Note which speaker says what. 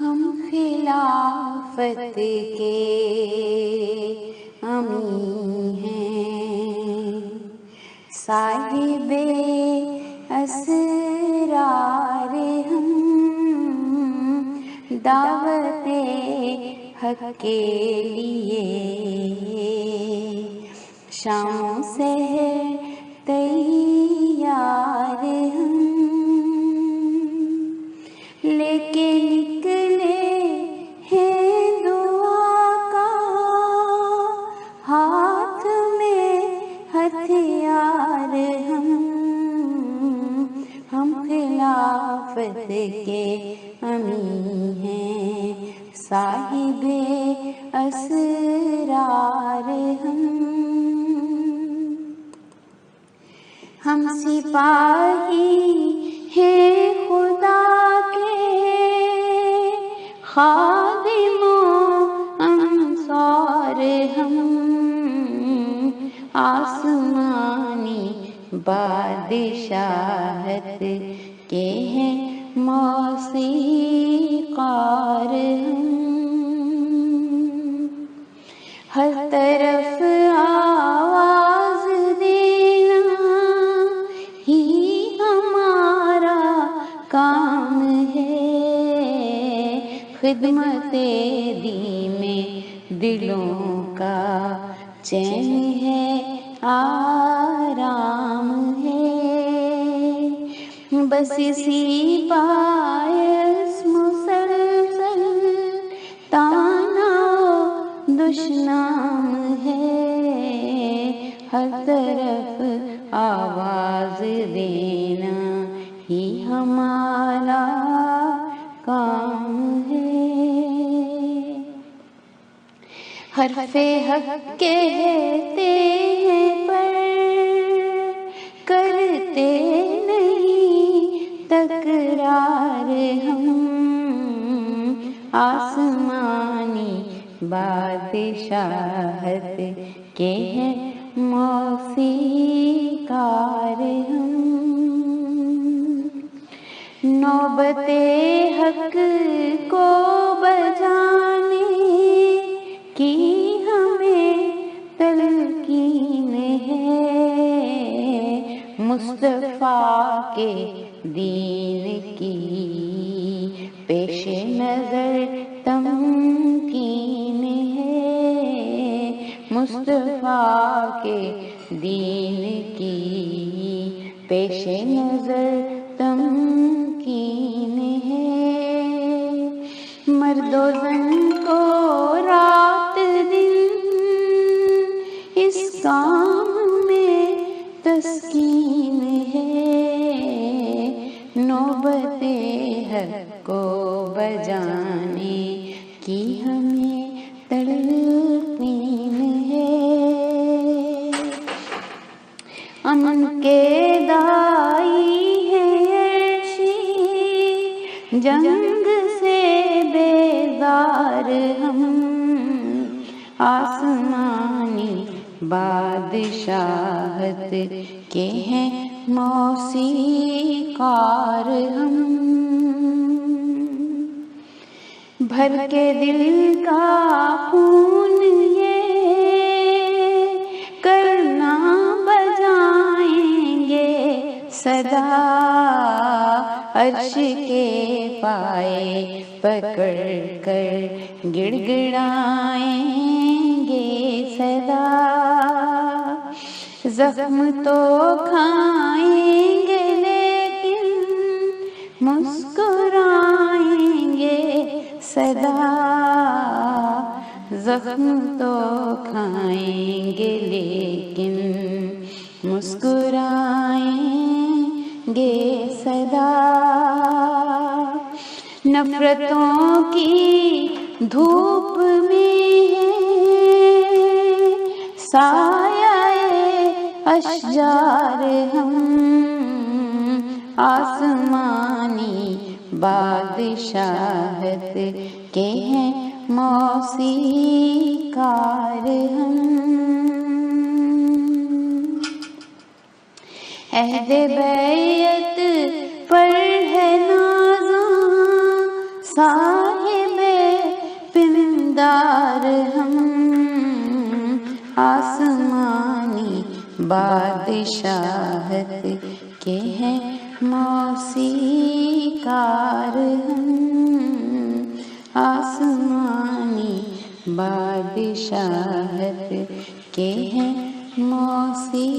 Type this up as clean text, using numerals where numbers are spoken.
Speaker 1: ہم خلافت کے امی ہیں، صاحب اسرار ہم، دعوت حق کے لیے شام سے تیار ہم، لے کے نکلے ہیں دعا کا ہاتھ میں ہتھیار ہم خلافت کے امی ہیں، صاحب اسرار ہم سپاہی ہیں خدا کے، خادم و انصار ہم، آسمانی بادشاہت کے ہیں موسیقار ہم، ہر طرف آواز دینا ہی ہمارا کام ہے، خدمت دین میں دلوں کا چین ہے، آرام ہے، بس اسی باعث مسلسل تانا دشنام ہے، ہر طرف آواز دینا ہی ہمارا کام ہے، حرف حق کہتے ہیں پر کرتے نہیں تکرار ہم، آسمانی بادشاہت کے ہیں موسیقار ہم، نوبت حق کو بجانے کی ہمیں تلقین ہے، مصطفیٰ کے دین کی پیش نظر تمکین ہے، مصطفیٰ کے دین کی پیش نظر تمکین ہے، مرد و زن کو رات دن اس کام میں تسکین ہے، نوبت حق کو بجانے کی ہمیں تلقین ہے، امن کے دائی ہیں عرشی، جنگ سے بیزار ہم، آسمانی بادشاہت کے ہیں موسیقار ہم، بھر کے دل کا خون یہ کرنا بجائیں گے صدا، عرش کے پائے پکڑ کر گڑ گڑائیں گے صدا، زخم تو کھائیں گے لیکن مسکرائیں گے صدا، زخم تو کھائیں گے لیکن مسکرائیں گے صدا، نفرتوں کی دھوپ میں ہے سایہ اشجار ہم، آسمانی بادشاہت کے ہیں موسیقار ہم، عہد بیعت پر ہے نازاں صاحب دار ہم آسمانی بادشاہت کے ہیں موسیقار ہم آسمانی بادشاہت کے ہیں موسیقار